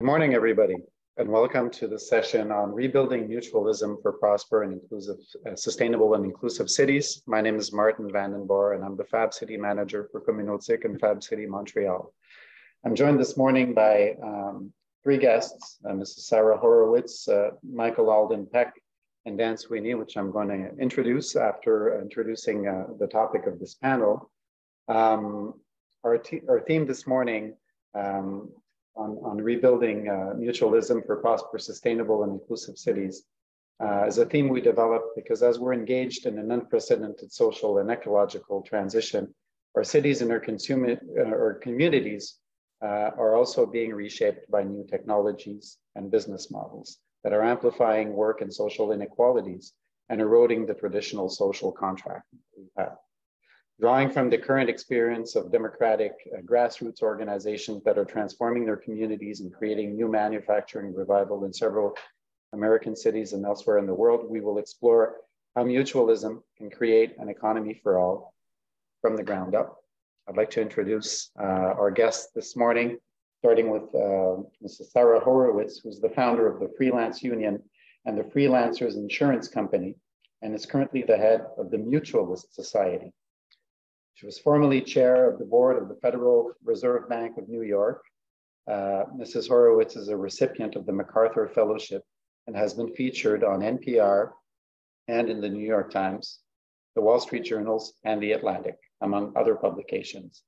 morning, everybody, and welcome to the session on rebuilding mutualism for prosper and inclusive, sustainable and inclusive cities. My name is Martin van den Borre, and I'm the Fab City Manager for Communautique and Fab City Montreal. I'm joined this morning by three guests, Mrs. Sara Horowitz, Michael Alden Peck, and Dan Swinney, which I'm going to introduce after introducing the topic of this panel. Our theme this morning on rebuilding mutualism for prosperous, sustainable, and inclusive cities is a theme we developed because as we're engaged in an unprecedented social and ecological transition, our cities and our communities are also being reshaped by new technologies and business models that are amplifying work and social inequalities and eroding the traditional social contract we've had. Drawing from the current experience of democratic grassroots organizations that are transforming their communities and creating new manufacturing revival in several American cities and elsewhere in the world, we will explore how mutualism can create an economy for all from the ground up. I'd like to introduce our guests this morning, starting with Mrs. Sara Horowitz, who's the founder of the Freelance Union and the Freelancers Insurance Company, and is currently the head of the Mutualist Society. She was formerly chair of the board of the Federal Reserve Bank of New York. Mrs. Horowitz is a recipient of the MacArthur Fellowship and has been featured on NPR and in the New York Times, the Wall Street Journals, and the Atlantic, among other publications.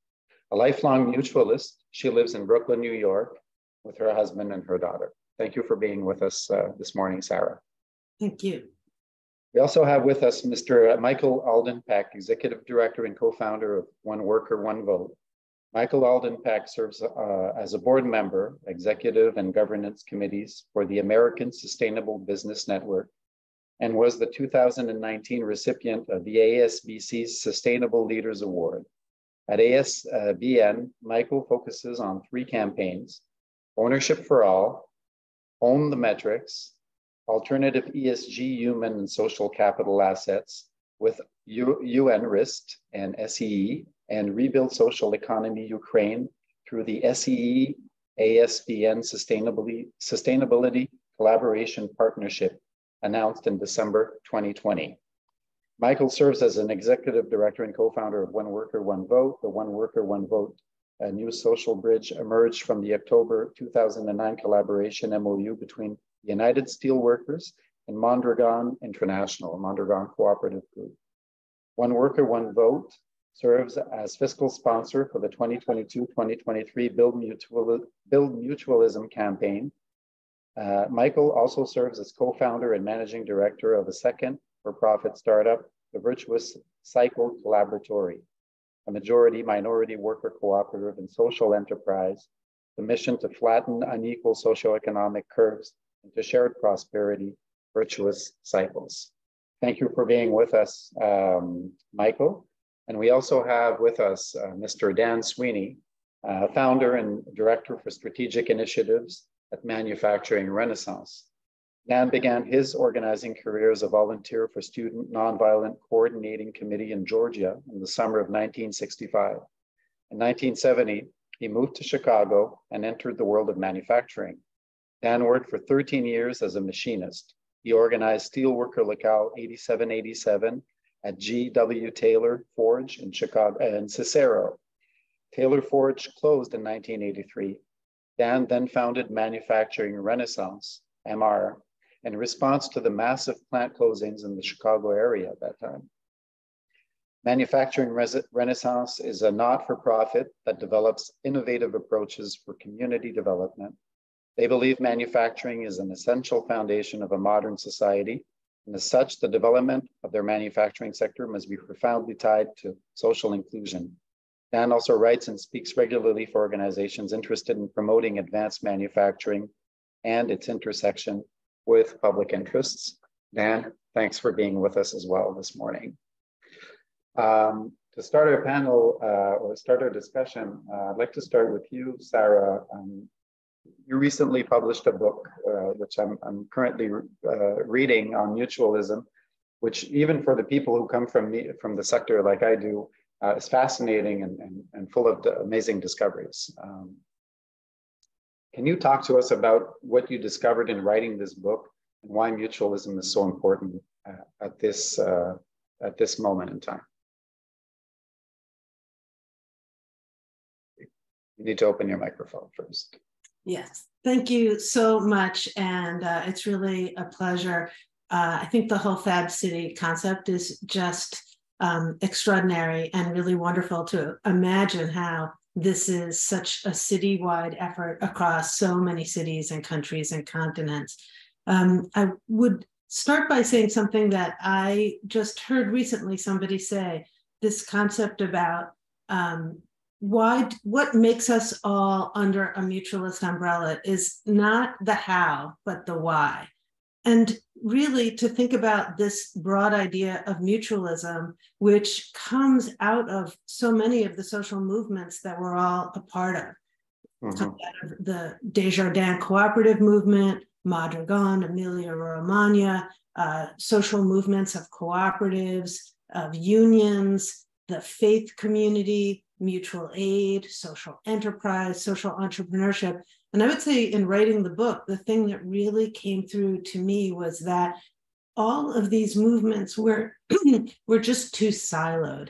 A lifelong mutualist, she lives in Brooklyn, New York, with her husband and her daughter. Thank you for being with us this morning, Sara. Thank you. We also have with us Mr. Michael Alden Peck, Executive Director and co-founder of One Worker, One Vote. Michael Alden Peck serves as a board member, executive and governance committees for the American Sustainable Business Network, and was the 2019 recipient of the ASBC's Sustainable Leaders Award. At ASBN, Michael focuses on three campaigns: Ownership for All, Own the Metrics, Alternative ESG human and social capital assets with UN RIST and SEE, and Rebuild Social Economy Ukraine through the SEE ASBN Sustainability Collaboration Partnership announced in December 2020. Michael serves as an executive director and co-founder of One Worker, One Vote. The One Worker, One Vote, a new social bridge, emerged from the October 2009 collaboration MOU between United Steelworkers and Mondragon International, a Mondragon cooperative group. One Worker, One Vote serves as fiscal sponsor for the 2022-2023 Build Mutualism campaign. Michael also serves as co-founder and managing director of a second for-profit startup, the Virtuous Cycle Collaboratory, a majority minority worker cooperative and social enterprise, the mission to flatten unequal socioeconomic curves into shared prosperity, virtuous cycles. Thank you for being with us, Michael. And we also have with us Mr. Dan Swinney, founder and director for strategic initiatives at Manufacturing Renaissance. Dan began his organizing career as a volunteer for Student Nonviolent Coordinating Committee in Georgia in the summer of 1965. In 1970, he moved to Chicago and entered the world of manufacturing. Dan worked for 13 years as a machinist. He organized Steelworker Locale 8787 at G.W. Taylor Forge in Chicago and Cicero. Taylor Forge closed in 1983. Dan then founded Manufacturing Renaissance, MR, in response to the massive plant closings in the Chicago area at that time. Manufacturing Renaissance is a not-for-profit that develops innovative approaches for community development. They believe manufacturing is an essential foundation of a modern society, and as such, the development of their manufacturing sector must be profoundly tied to social inclusion. Dan also writes and speaks regularly for organizations interested in promoting advanced manufacturing and its intersection with public interests. Dan, thanks for being with us as well this morning. To start our panel or start our discussion, I'd like to start with you, Sara. You recently published a book, which I'm currently reading, on mutualism, which even for the people who come from the sector like I do, is fascinating and full of amazing discoveries. Can you talk to us about what you discovered in writing this book and why mutualism is so important at this moment in time? You need to open your microphone first. Yes, thank you so much. And it's really a pleasure. I think the whole Fab City concept is just extraordinary and really wonderful to imagine how this is such a citywide effort across so many cities and countries and continents. I would start by saying something that I just heard recently somebody say, this concept about what makes us all under a mutualist umbrella is not the how, but the why. And really to think about this broad idea of mutualism, which comes out of so many of the social movements that we're all a part of. Comes out of the Desjardins cooperative movement, Mondragon, Emilia-Romagna, social movements of cooperatives, of unions, the faith community, mutual aid, social enterprise, social entrepreneurship. And I would say in writing the book, the thing that really came through to me was that all of these movements were just too siloed.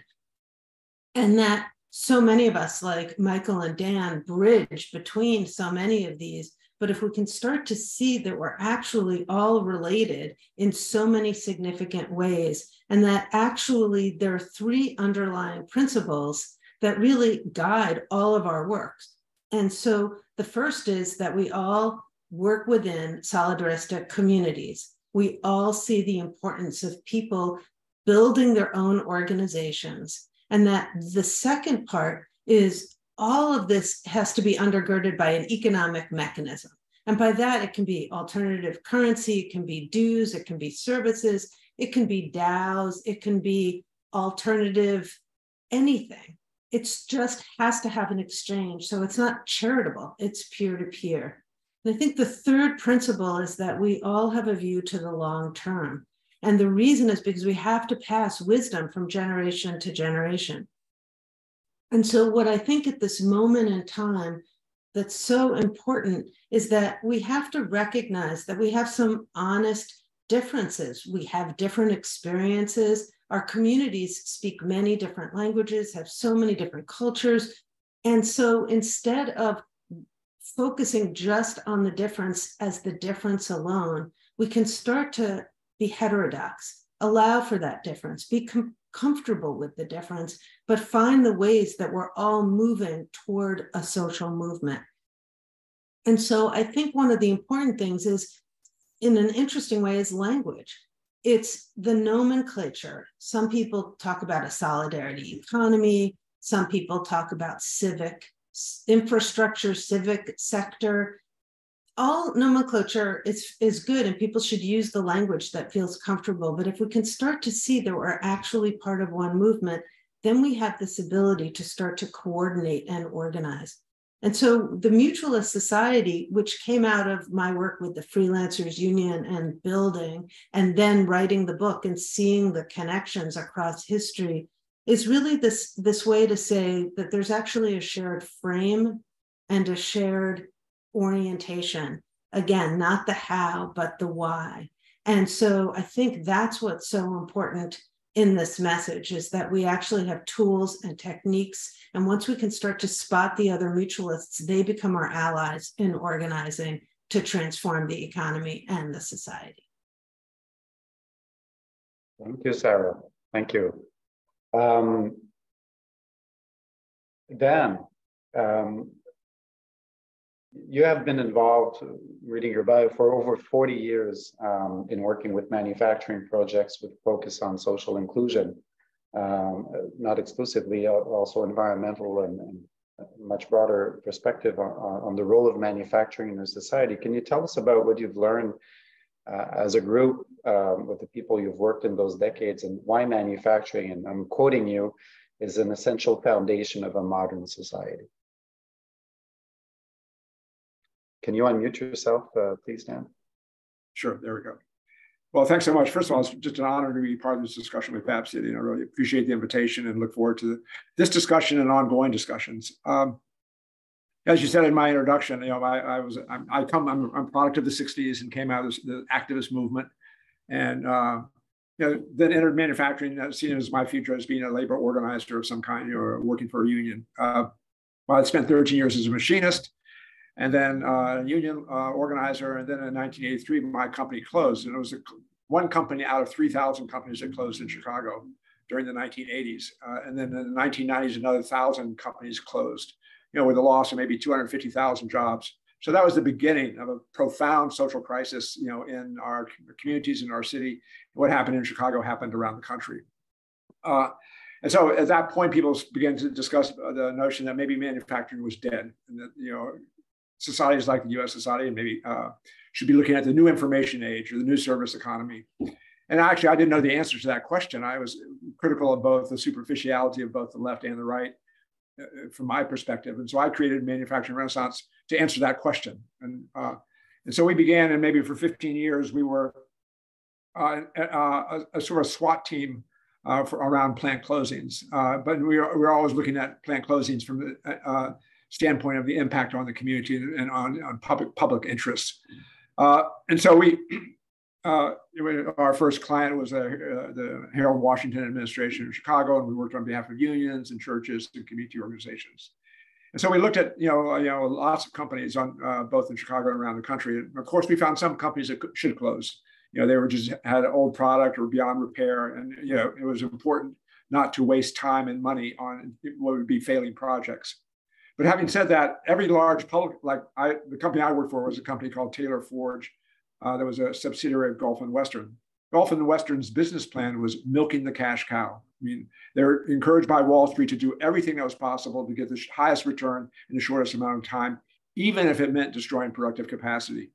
And that so many of us, like Michael and Dan, bridge between so many of these. But if we can start to see that we're actually all related in so many significant ways, and that actually there are three underlying principles that really guide all of our works. And so the first is that we all work within solidaristic communities. We all see the importance of people building their own organizations. And that the second part is all of this has to be undergirded by an economic mechanism. And by that, it can be alternative currency, it can be dues, it can be services, it can be DAOs, it can be alternative anything. It's just has to have an exchange. So it's not charitable, it's peer-to-peer. And I think the third principle is that we all have a view to the long term. And the reason is because we have to pass wisdom from generation to generation. And so what I think at this moment in time that's so important is that we have to recognize that we have some honest differences. We have different experiences. Our communities speak many different languages, have so many different cultures. And so instead of focusing just on the difference as the difference alone, we can start to be heterodox, allow for that difference, be comfortable with the difference, but find the ways that we're all moving toward a social movement. And so I think one of the important things is, in an interesting way, is language. It's the nomenclature. Some people talk about a solidarity economy. Some people talk about civic infrastructure, civic sector. All nomenclature is good, and people should use the language that feels comfortable. But if we can start to see that we're actually part of one movement, then we have this ability to start to coordinate and organize. And so the Mutualist Society, which came out of my work with the Freelancers Union and building, and then writing the book and seeing the connections across history, is really this way to say that there's actually a shared frame and a shared orientation. Again, not the how, but the why. And so I think that's what's so important in this message, is that we actually have tools and techniques. And once we can start to spot the other mutualists, they become our allies in organizing to transform the economy and the society. Thank you, Sara. Thank you. Dan, you have been involved, reading your bio, for over 40 years in working with manufacturing projects with focus on social inclusion, not exclusively, also environmental and much broader perspective on the role of manufacturing in our society. Can you tell us about what you've learned as a group with the people you've worked in those decades, and why manufacturing, and I'm quoting you, is an essential foundation of a modern society? Can you unmute yourself, please, Dan? Sure, there we go. Well, thanks so much. First of all, it's just an honor to be part of this discussion with Fab City, and I really appreciate the invitation and look forward to this discussion and ongoing discussions. as you said in my introduction, I'm a product of the 60s and came out of the activist movement, and then entered manufacturing, seen as my future as being a labor organizer of some kind, or working for a union. I spent 13 years as a machinist, and then a union organizer, and then in 1983, my company closed, and it was one company out of 3,000 companies that closed in Chicago during the 1980s. And then in the 1990s, another 1,000 companies closed, with a loss of maybe 250,000 jobs. So that was the beginning of a profound social crisis, in our communities, in our city. What happened in Chicago happened around the country. And so at that point, people began to discuss the notion that maybe manufacturing was dead, and that, societies like the US society maybe should be looking at the new information age or the new service economy. And actually, I didn't know the answer to that question. I was critical of both the superficiality of both the left and the right from my perspective. And so I created Manufacturing Renaissance to answer that question. And so we began, and maybe for 15 years, we were a sort of SWAT team around plant closings. But we were always looking at plant closings from the standpoint of the impact on the community and on public interests. And so our first client was the Harold Washington administration in Chicago, and we worked on behalf of unions and churches and community organizations. And so we looked at lots of companies on both in Chicago and around the country. And of course, we found some companies that should close. They were just had an old product or beyond repair, and it was important not to waste time and money on what would be failing projects. But having said that, every large public, the company I worked for was a company called Taylor Forge. That was a subsidiary of Gulf and Western. Gulf and Western's business plan was milking the cash cow. I mean, they're encouraged by Wall Street to do everything that was possible to get the highest return in the shortest amount of time, even if it meant destroying productive capacity.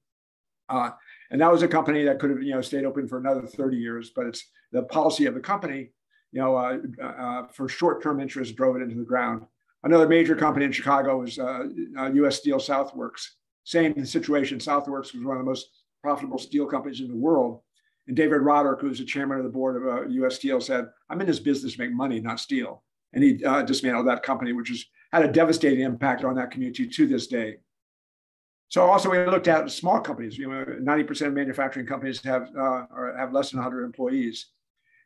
And that was a company that could have, stayed open for another 30 years, but it's the policy of the company, for short-term interest drove it into the ground. Another major company in Chicago was U.S. Steel Southworks. Same situation. Southworks was one of the most profitable steel companies in the world. And David Roderick, who's the chairman of the board of U.S. Steel, said, "I'm in this business to make money, not steel." And he dismantled that company, which had a devastating impact on that community to this day. So also we looked at small companies. 90% of manufacturing companies have less than 100 employees.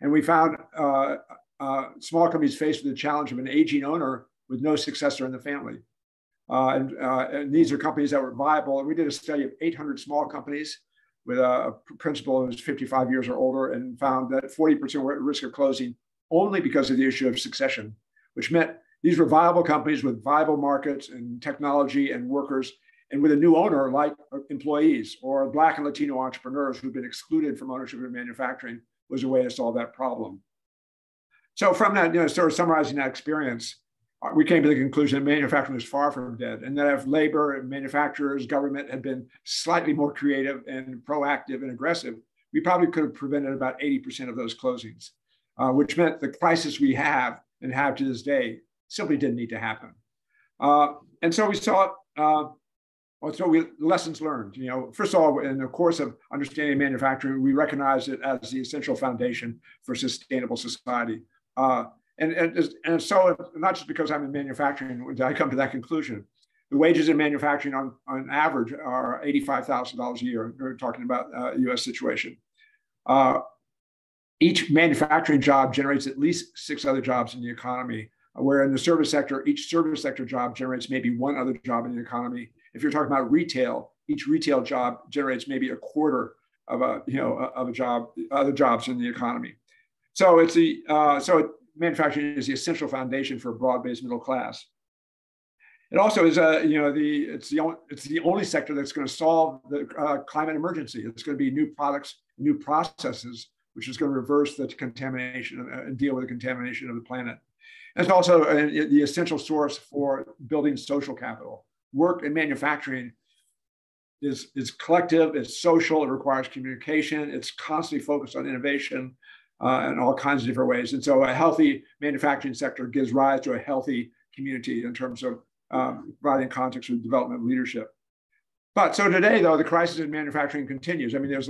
And we found small companies faced with the challenge of an aging owner with no successor in the family. And these are companies that were viable. And we did a study of 800 small companies with a principal who was 55 years or older, and found that 40% were at risk of closing only because of the issue of succession, which meant these were viable companies with viable markets and technology and workers, and with a new owner like employees or Black and Latino entrepreneurs who've been excluded from ownership in manufacturing was a way to solve that problem. So from that, sort of summarizing that experience, we came to the conclusion that manufacturing was far from dead, and that if labor and manufacturers, government had been slightly more creative and proactive and aggressive, we probably could have prevented about 80% of those closings, which meant the crisis we have and have to this day simply didn't need to happen. And so we saw lessons learned. First of all, in the course of understanding manufacturing, we recognized it as the essential foundation for sustainable society. And so not just because I'm in manufacturing did I come to that conclusion. The wages in manufacturing on average are $85,000 a year. We're talking about US situation. Each manufacturing job generates at least 6 other jobs in the economy, where in the service sector, each service sector job generates maybe 1 other job in the economy. If you're talking about retail, each retail job generates maybe a quarter of a job, other jobs in the economy. So manufacturing is the essential foundation for a broad-based middle class. It also is, it's the only sector that's going to solve the climate emergency. It's going to be new products, new processes, which is going to reverse the contamination and deal with the contamination of the planet. And it's also the essential source for building social capital. Work in manufacturing is collective, it's social, it requires communication, it's constantly focused on innovation in all kinds of different ways. And so a healthy manufacturing sector gives rise to a healthy community in terms of providing context for the development of leadership. But so today, though, the crisis in manufacturing continues. I mean, there's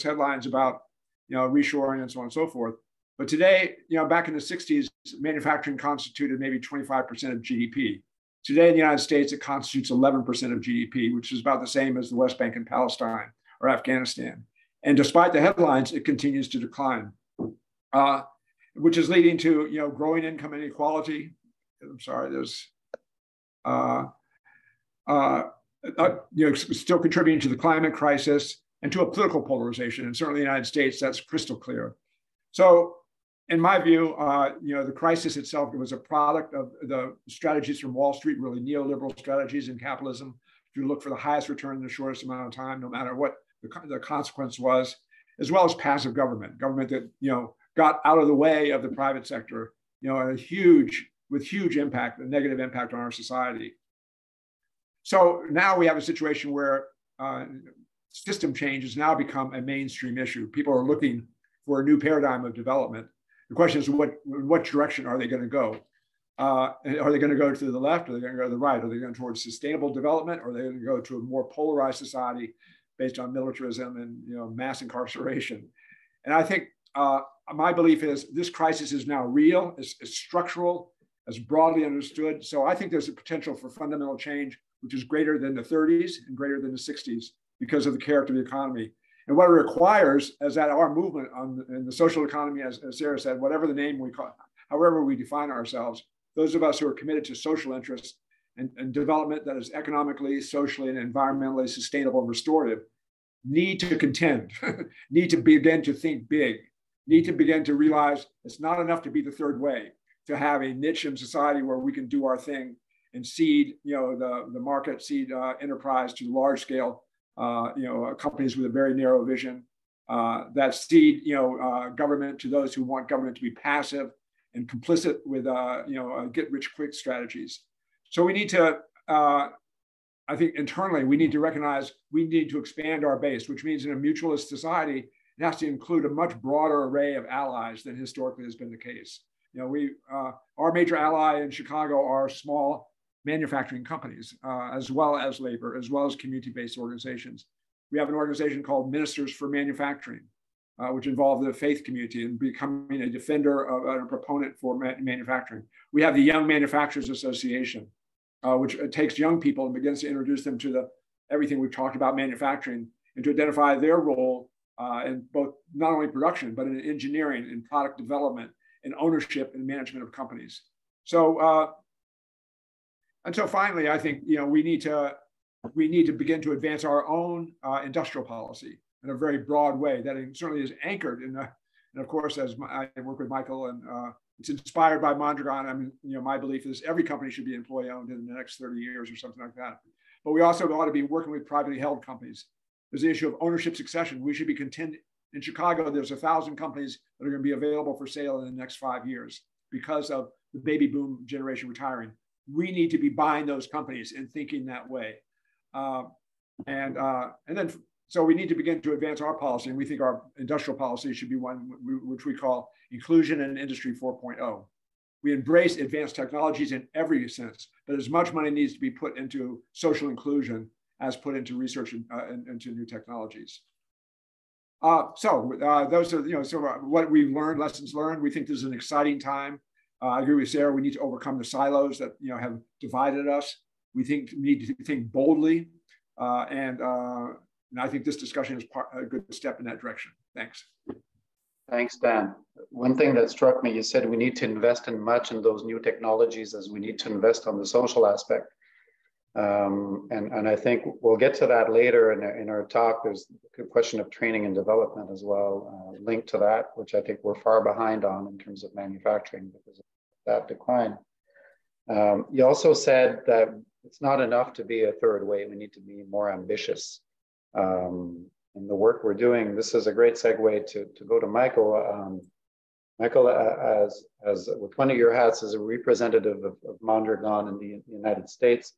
headlines about reshoring and so on and so forth. But today, back in the 60s, manufacturing constituted maybe 25% of GDP. Today in the United States, it constitutes 11% of GDP, which is about the same as the West Bank and Palestine or Afghanistan. And despite the headlines, it continues to decline, which is leading to growing income inequality. I'm sorry, there's still contributing to the climate crisis and to a political polarization. And certainly in the United States, that's crystal clear. So in my view, the crisis itself was a product of the strategies from Wall Street, really neoliberal strategies in capitalism, to look for the highest return in the shortest amount of time, no matter what the consequence was, as well as passive government that got out of the way of the private sector, with huge impact, a negative impact on our society. So now we have a situation where system change has now become a mainstream issue. People are looking for a new paradigm of development. The question is, what direction are they going to go? Are they going to go to the left? Or are they going to go to the right? Are they going towards sustainable development? Or are they going to go to a more polarized society based on militarism and mass incarceration? And I think my belief is this crisis is now real, it's structural, it's broadly understood. So I think there's a potential for fundamental change, which is greater than the 30s and greater than the 60s because of the character of the economy. And what it requires is that our movement in the social economy, as Sara said, whatever the name we call, however we define ourselves, those of us who are committed to social interests and development that is economically, socially, and environmentally sustainable and restorative, need to contend, need to begin to think big, need to begin to realize it's not enough to be the third way, to have a niche in society where we can do our thing and seed, the market, seed enterprise to large scale, companies with a very narrow vision, that seed, government to those who want government to be passive and complicit with, get rich quick strategies. So we need to, I think internally, we need to recognize we need to expand our base, which means in a mutualist society, it has to include a much broader array of allies than historically has been the case. Our major ally in Chicago are small manufacturing companies, as well as labor, as well as community-based organizations. We have an organization called Ministers for Manufacturing, which involve the faith community in becoming a defender of a proponent for manufacturing. We have the Young Manufacturers Association, which takes young people and begins to introduce them to everything we've talked about manufacturing and to identify their role in both not only production, but in engineering, in product development, in ownership and management of companies. So, and so finally, I think we need to begin to advance our own industrial policy in a very broad way that certainly is anchored in, and of course, as I work with Michael, and it's inspired by Mondragon. I mean, my belief is every company should be employee-owned in the next 30 years or something like that. But we also ought to be working with privately held companies. There's the issue of ownership succession. We should be content. In Chicago, there's 1,000 companies that are going to be available for sale in the next 5 years because of the baby boom generation retiring. We need to be buying those companies and thinking that way. So we need to begin to advance our policy, and we think our industrial policy should be one which we call inclusion and industry 4.0. We embrace advanced technologies in every sense, but as much money needs to be put into social inclusion as put into research and into new technologies. Those are so what we've learned, lessons learned. We think this is an exciting time. I agree with Sara. We need to overcome the silos that have divided us. We need to think boldly, and I think this discussion is a good step in that direction. Thanks. Thanks, Dan. One thing that struck me, you said we need to invest in much in those new technologies as we need to invest on the social aspect. And I think we'll get to that later in our talk. There's a question of training and development as well, linked to that, which I think we're far behind on in terms of manufacturing because of that decline. You also said that it's not enough to be a third way. We need to be more ambitious. In the work we're doing, this is a great segue to go to Michael. Michael, as with one of your hats as a representative of Mondragon in the United States,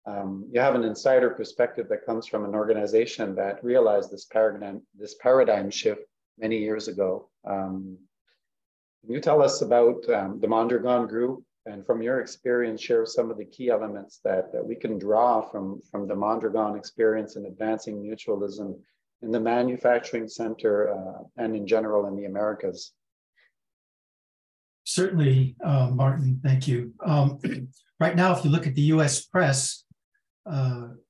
you have an insider perspective that comes from an organization that realized this paradigm shift many years ago. Can you tell us about the Mondragon Group, and from your experience, share some of the key elements that we can draw from the Mondragon experience in advancing mutualism in the manufacturing center and in general in the Americas? Certainly, Martin, thank you. Right now, if you look at the US press,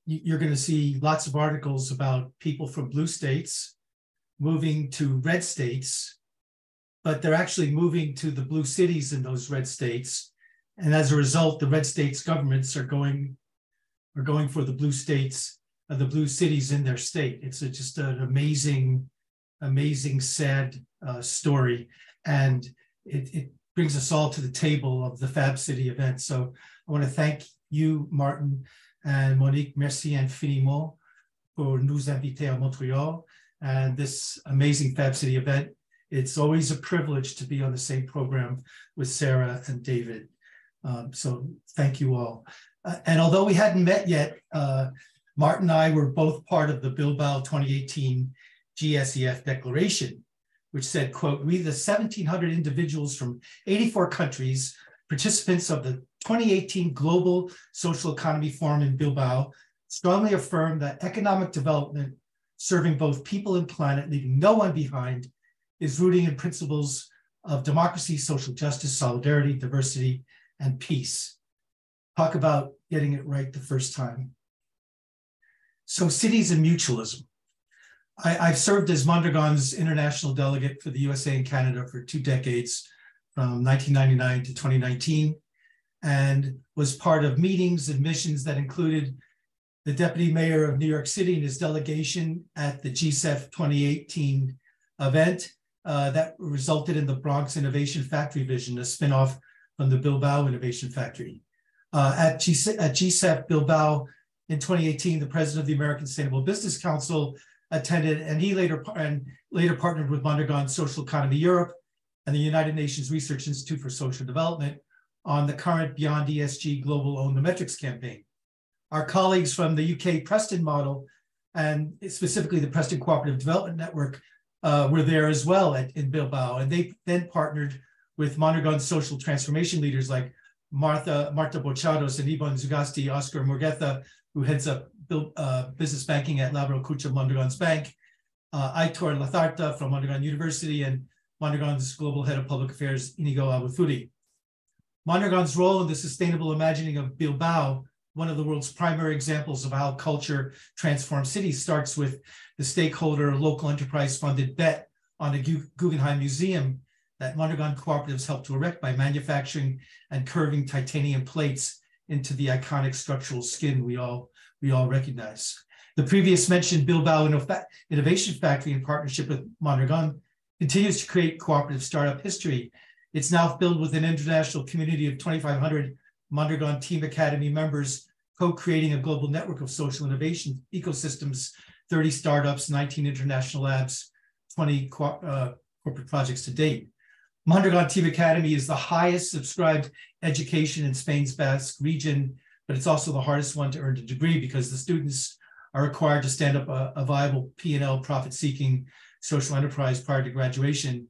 you're going to see lots of articles about people from blue states moving to red states, but they're actually moving to the blue cities in those red states. And as a result, the red states governments are going for the blue states, the blue cities in their state. It's just an amazing, sad story. And it brings us all to the table of the Fab City event. So I want to thank you, Martin and Monique. Merci infiniment pour nous inviter à Montréal and this amazing Fab City event. It's always a privilege to be on the same program with Sara and David. So thank you all. And although we hadn't met yet, Martin and I were both part of the Bilbao 2018 GSEF declaration, which said, quote, "We, the 1,700 individuals from 84 countries, participants of the 2018 Global Social Economy Forum in Bilbao, strongly affirm that economic development serving both people and planet, leaving no one behind, is rooting in principles of democracy, social justice, solidarity, diversity, and peace." Talk about getting it right the first time. So cities and mutualism. I've served as Mondragon's international delegate for the USA and Canada for 2 decades, from 1999 to 2019, and was part of meetings and missions that included the deputy mayor of New York City and his delegation at the GSEF 2018 event that resulted in the Bronx Innovation Factory vision, a spinoff from the Bilbao Innovation Factory. At GSEF Bilbao in 2018, the president of the American Sustainable Business Council attended, and he later partnered with Mondragon Social Economy Europe and the United Nations Research Institute for Social Development on the current Beyond ESG Global Own the Metrics campaign. Our colleagues from the UK Preston model, and specifically the Preston Cooperative Development Network, were there as well in Bilbao, and they then partnered with Mondragon social transformation leaders like Marta Bochados and Ibon Zugasti, Oscar Morgueta, who heads up business banking at Labrador Cucha Mondragon's Bank, Aitor Latharta from Mondragon University, and Mondragon's global head of public affairs, Inigo Awafuri. Mondragon's role in the sustainable imagining of Bilbao, one of the world's primary examples of how culture transforms cities, starts with the stakeholder local enterprise funded bet on a Guggenheim Museum that Mondragon cooperatives helped to erect by manufacturing and curving titanium plates into the iconic structural skin we all recognize. The previous mentioned Bilbao Innovation Factory, in partnership with Mondragon, continues to create cooperative startup history. It's now filled with an international community of 2,500 Mondragon Team Academy members, co-creating a global network of social innovation ecosystems, 30 startups, 19 international labs, 20 corporate projects to date. Mondragon Team Academy is the highest subscribed education in Spain's Basque region, but it's also the hardest one to earn a degree because the students are required to stand up a viable P&L profit-seeking social enterprise prior to graduation,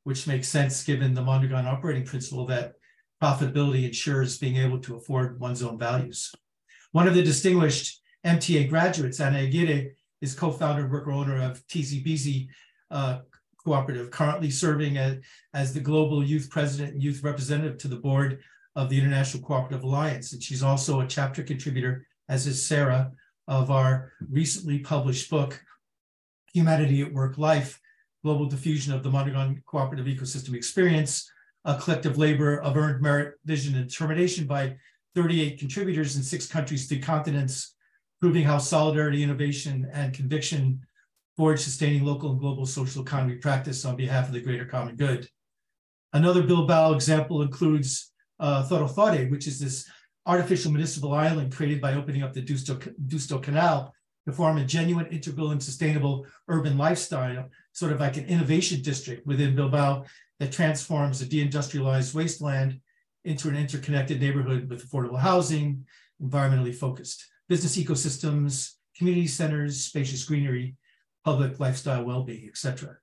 which makes sense given the Mondragon operating principle that profitability ensures being able to afford one's own values. One of the distinguished MTA graduates, Ana Aguirre, is co-founder and worker owner of TZBZ Cooperative, currently serving as the global youth president and youth representative to the board of the International Cooperative Alliance. And she's also a chapter contributor, as is Sara, of our recently published book, Humanity at Work Life, Global Diffusion of the Mondragon Cooperative Ecosystem Experience, a collective labor of earned merit, vision, and determination by 38 contributors in 6 countries, 3 continents, proving how solidarity, innovation, and conviction forge sustaining local and global social economy practice on behalf of the greater common good. Another Bilbao example includes Thorotore, which is this artificial municipal island created by opening up the Deusto Canal to form a genuine, integral, and sustainable urban lifestyle, sort of like an innovation district within Bilbao that transforms a deindustrialized wasteland into an interconnected neighborhood with affordable housing, environmentally focused business ecosystems, community centers, spacious greenery, public lifestyle well-being, etc.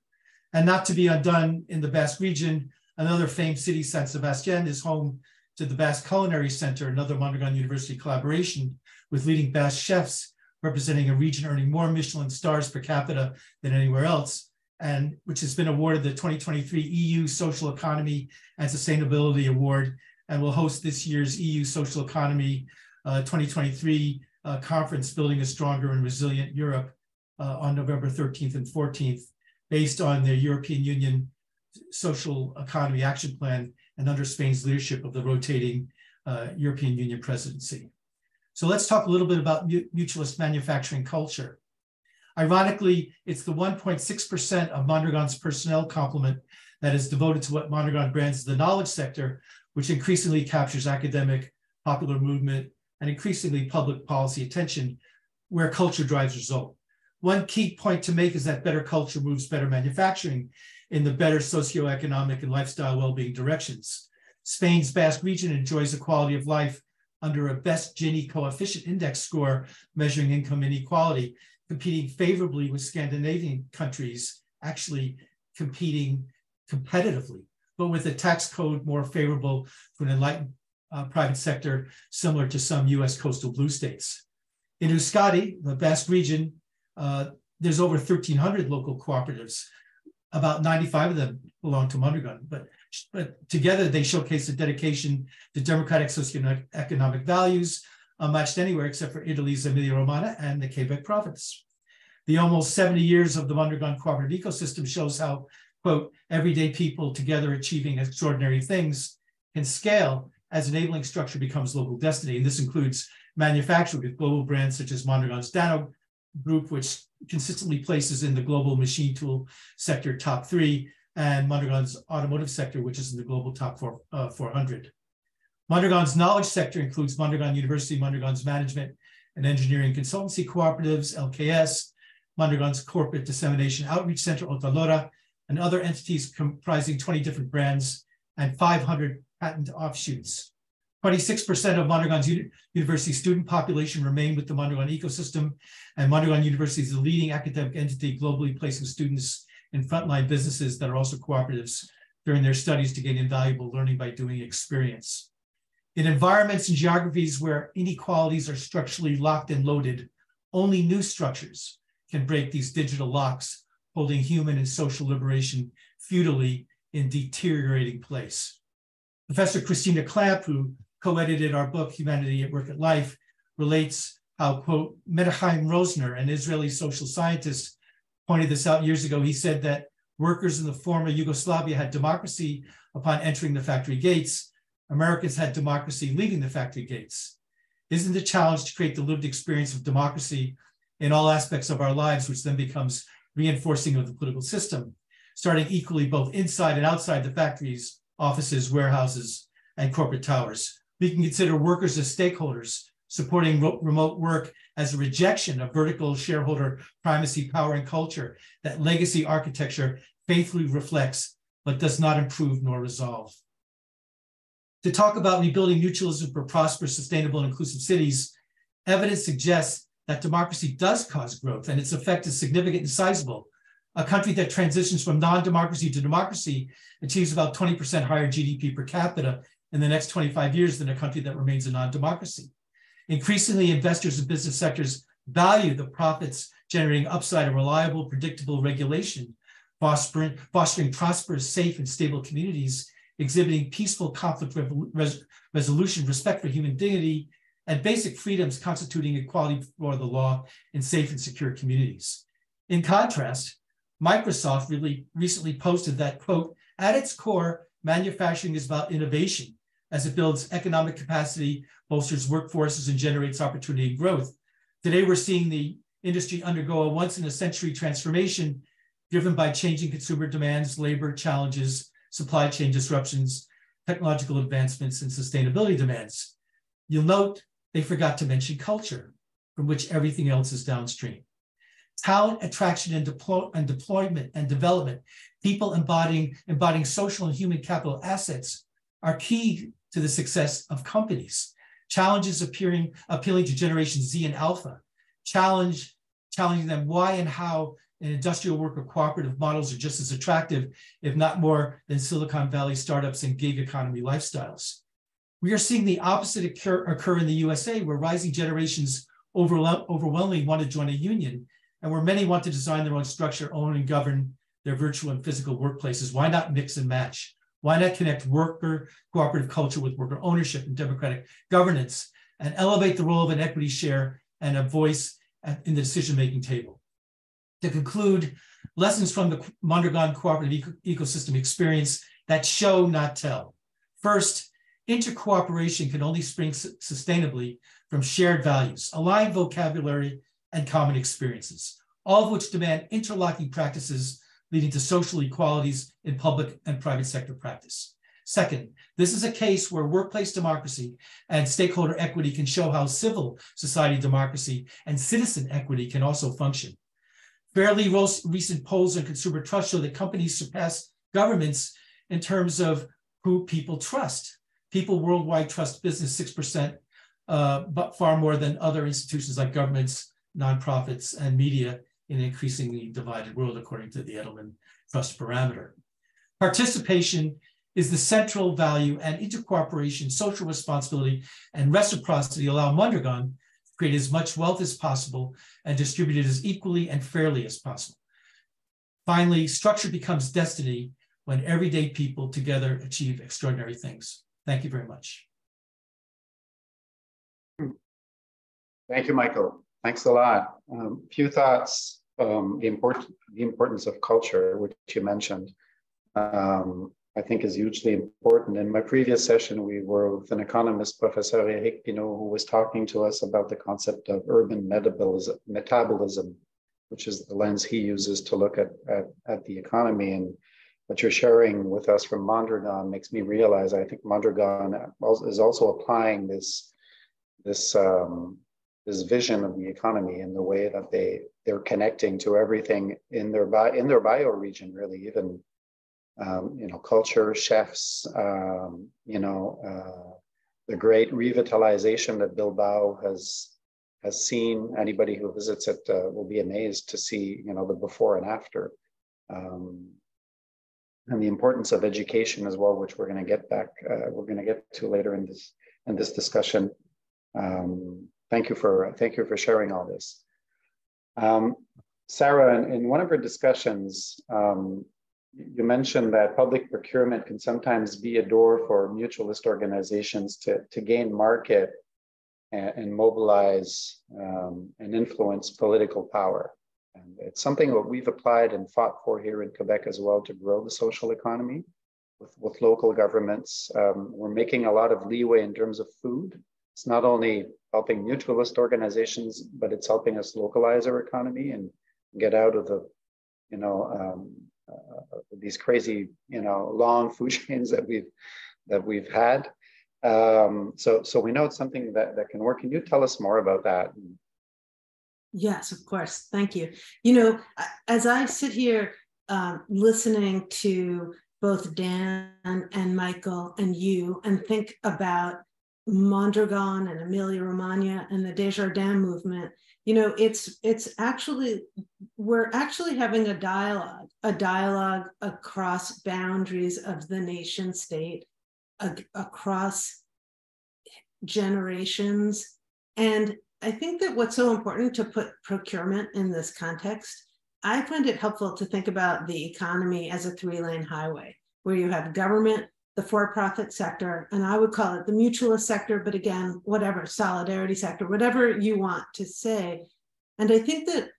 And not to be undone, in the Basque region, another famed city, San Sebastián, is home to the Basque Culinary Center, another Mondragon University collaboration with leading Basque chefs, representing a region earning more Michelin stars per capita than anywhere else. and which has been awarded the 2023 EU Social Economy and Sustainability Award, and will host this year's EU Social Economy 2023 conference, Building a Stronger and Resilient Europe, on November 13th and 14th, based on the European Union Social Economy Action Plan and under Spain's leadership of the rotating European Union presidency. So let's talk a little bit about mutualist manufacturing culture. Ironically, it's the 1.6% of Mondragon's personnel complement that is devoted to what Mondragon brands as the knowledge sector, which increasingly captures academic, popular movement, and increasingly public policy attention, where culture drives result. One key point to make is that better culture moves better manufacturing in the better socioeconomic and lifestyle well-being directions. Spain's Basque region enjoys a quality of life under a best Gini coefficient index score measuring income inequality, competing favorably with Scandinavian countries, actually competing competitively, but with a tax code more favorable to an enlightened private sector, similar to some US coastal blue states. In Euskadi, the Basque region, there's over 1,300 local cooperatives. About 95 of them belong to Mondragon, but together they showcase the dedication to democratic socioeconomic values unmatched anywhere except for Italy's Emilia-Romagna and the Québec province. The almost 70 years of the Mondragon cooperative ecosystem shows how, quote, everyday people together achieving extraordinary things can scale as enabling structure becomes local destiny. And this includes manufacturing with global brands such as Mondragon's Dano Group, which consistently places in the global machine tool sector top 3, and Mondragon's automotive sector, which is in the global top 400. Mondragon's knowledge sector includes Mondragon University, Mondragon's management and engineering consultancy cooperatives, LKS, Mondragon's corporate dissemination outreach center, Otalora, and other entities comprising 20 different brands and 500 patent offshoots. 26% of Mondragon's university student population remain with the Mondragon ecosystem, and Mondragon University is the leading academic entity globally, placing students in frontline businesses that are also cooperatives during their studies to gain invaluable learning by doing experience. In environments and geographies where inequalities are structurally locked and loaded, only new structures can break these digital locks, holding human and social liberation futilely in deteriorating place. Professor Christina Clamp, who co-edited our book, Humanity at Work at Life, relates how, quote, Menachem Rosner, an Israeli social scientist, pointed this out years ago. He said that workers in the former Yugoslavia had democracy upon entering the factory gates. Americans had democracy leaving the factory gates. Isn't the challenge to create the lived experience of democracy in all aspects of our lives, which then becomes reinforcing of the political system, starting equally both inside and outside the factories, offices, warehouses, and corporate towers? We can consider workers as stakeholders, supporting remote work as a rejection of vertical shareholder primacy, power, and culture that legacy architecture faithfully reflects, but does not improve nor resolve. To talk about rebuilding mutualism for prosperous, sustainable, and inclusive cities, evidence suggests that democracy does cause growth, and its effect is significant and sizable. A country that transitions from non-democracy to democracy achieves about 20% higher GDP per capita in the next 25 years than a country that remains a non-democracy. Increasingly, investors and business sectors value the profits generating upside of reliable, predictable regulation, fostering prosperous, safe, and stable communities, exhibiting peaceful conflict resolution, respect for human dignity, and basic freedoms constituting equality before the law in safe and secure communities. In contrast, Microsoft really recently posted that, quote, at its core, manufacturing is about innovation as it builds economic capacity, bolsters workforces, and generates opportunity and growth. Today, we're seeing the industry undergo a once-in-a-century transformation driven by changing consumer demands, labor challenges, supply chain disruptions, technological advancements, and sustainability demands. You'll note they forgot to mention culture, from which everything else is downstream. Talent, attraction, and deployment and development, people embodying social and human capital assets are key to the success of companies. Challenges appealing to Generation Z and Alpha, challenging them why and how an industrial worker cooperative models are just as attractive, if not more, than Silicon Valley startups and gig economy lifestyles. We are seeing the opposite occur in the USA, where rising generations overwhelmingly want to join a union, and where many want to design their own structure, own and govern their virtual and physical workplaces. Why not mix and match? Why not connect worker cooperative culture with worker ownership and democratic governance and elevate the role of an equity share and a voice in the decision-making table? To conclude, lessons from the Mondragon cooperative ecosystem experience that show, not tell. First, intercooperation can only spring sustainably from shared values, aligned vocabulary, and common experiences, all of which demand interlocking practices leading to social equalities in public and private sector practice. Second, this is a case where workplace democracy and stakeholder equity can show how civil society democracy and citizen equity can also function. Fairly recent polls on consumer trust show that companies surpass governments in terms of who people trust. People worldwide trust business 6%, but far more than other institutions like governments, nonprofits, and media in an increasingly divided world, according to the Edelman Trust Parameter. Participation is the central value, and intercooperation, social responsibility, and reciprocity allow Mondragon to create as much wealth as possible and distribute it as equally and fairly as possible. Finally, structure becomes destiny when everyday people together achieve extraordinary things. Thank you very much. Thank you, Michael. Thanks a lot. Few thoughts. The importance of culture, which you mentioned, I think is hugely important. In my previous session, we were with an economist, Professor Eric Pinault, who was talking to us about the concept of urban metabolism, which is the lens he uses to look at the economy. And what you're sharing with us from Mondragon makes me realize I think Mondragon is also applying this vision of the economy in the way that they're connecting to everything in their bioregion, really, even culture, chefs, the great revitalization that Bilbao has seen. Anybody who visits it will be amazed to see the before and after, and the importance of education as well, which we're going to get to later in this discussion. Thank you for sharing all this. Sara, in one of her discussions, you mentioned that public procurement can sometimes be a door for mutualist organizations to gain market and mobilize and influence political power. And it's something that we've applied and fought for here in Quebec as well, to grow the social economy with local governments. We're making a lot of leeway in terms of food. It's not only helping mutualist organizations, but it's helping us localize our economy and get out of the, these crazy, long food chains that we've had. So we know it's something that can work. Can you tell us more about that? Yes, of course. Thank you. As I sit here listening to both Dan and Michael and you, and think about Mondragon and Emilia-Romagna and the Desjardins movement, we're actually having a dialogue across boundaries of the nation state, across generations. And I think that what's so important to put procurement in this context, I find it helpful to think about the economy as a 3-lane highway, where you have government, the for-profit sector, and I would call it the mutualist sector, but again, whatever, solidarity sector, whatever you want to say. And I think that